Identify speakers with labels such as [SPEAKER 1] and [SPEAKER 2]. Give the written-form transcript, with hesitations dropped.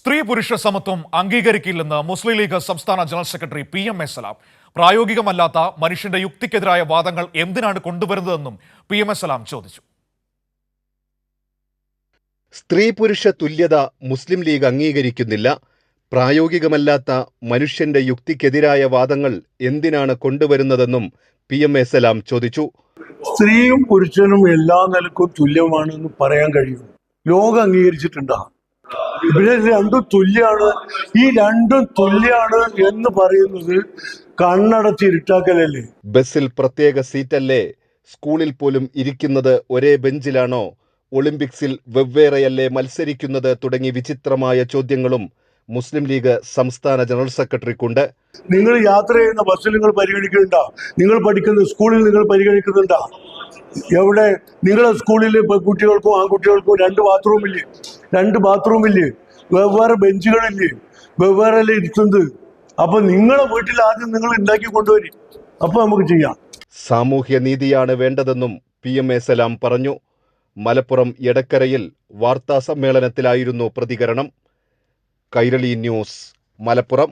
[SPEAKER 1] സ്ത്രീ പുരുഷ സമത്വം അംഗീകരിക്കില്ലെന്ന് മുസ്ലിം ലീഗ് സംസ്ഥാന ജനറൽ സെക്രട്ടറി PMA സലാം. പ്രായോഗികമല്ലാത്ത മനുഷ്യന്റെ യുക്തിക്കെതിരായ വാദങ്ങൾ എന്തിനാണ് കൊണ്ടുവരുന്നതെന്നും PMA സലാം ചോദിച്ചു.
[SPEAKER 2] സ്ത്രീ പുരുഷ തുല്യത മുസ്ലിം ലീഗ് അംഗീകരിക്കുന്നില്ല. പ്രായോഗികമല്ലാത്ത മനുഷ്യന്റെ യുക്തിക്കെതിരായ വാദങ്ങൾ എന്തിനാണ് കൊണ്ടുവരുന്നതെന്നും PMA സലാം ചോദിച്ചു.
[SPEAKER 3] സ്ത്രീയും പുരുഷനും എല്ലാ നിലക്കും തുല്യമാണെന്ന് പറയാൻ കഴിയും. ലോകം അംഗീകരിച്ചിട്ടുണ്ടോ? ഇവിടെ രണ്ടും തുല്യാണ്. ഈ രണ്ടും തുല്യാണ് എന്ന് പറയുന്നത് കണ്ണടച്ച് ഇരുട്ടാക്കലല്ലേ?
[SPEAKER 2] ബസ്സിൽ പ്രത്യേക സീറ്റല്ലേ? സ്കൂളിൽ പോലും ഇരിക്കുന്നത് ഒരേ ബെഞ്ചിലാണോ? ഒളിമ്പിക്സിൽ വെവ്വേറെയല്ലേ മത്സരിക്കുന്നത്? തുടങ്ങി വിചിത്രമായ ചോദ്യങ്ങളും മുസ്ലിം ലീഗ് സംസ്ഥാന ജനറൽ സെക്രട്ടറിക്കുണ്ട്.
[SPEAKER 3] നിങ്ങൾ യാത്ര ചെയ്യുന്ന ബസ്സിൽ നിങ്ങൾ പരിഗണിക്കുന്നുണ്ടോ? നിങ്ങൾ പഠിക്കുന്ന സ്കൂളിൽ നിങ്ങൾ പരിഗണിക്കുന്നുണ്ടോ? എവിടെ? നിങ്ങളെ സ്കൂളിൽ കുട്ടികൾക്കും ആൺകുട്ടികൾക്കും രണ്ട് ബാത്റൂമില്ലേ? വെവ്വേറെ ബെഞ്ചുകളില്ലേ? വെവ്വേറെ അല്ലേ ഇരുത്തുന്നത്? അപ്പൊ നിങ്ങളെ വീട്ടിൽ ആദ്യം നിങ്ങൾ ഉണ്ടാക്കി കൊണ്ടുവരും, അപ്പൊ നമുക്ക് ചെയ്യാം.
[SPEAKER 2] സാമൂഹ്യ നീതിയാണ് വേണ്ടതെന്നും PMA സലാം പറഞ്ഞു. മലപ്പുറം എടക്കരയിൽ വാർത്താ സമ്മേളനത്തിലായിരുന്നു പ്രതികരണം. കൈരളി ന്യൂസ്, മലപ്പുറം.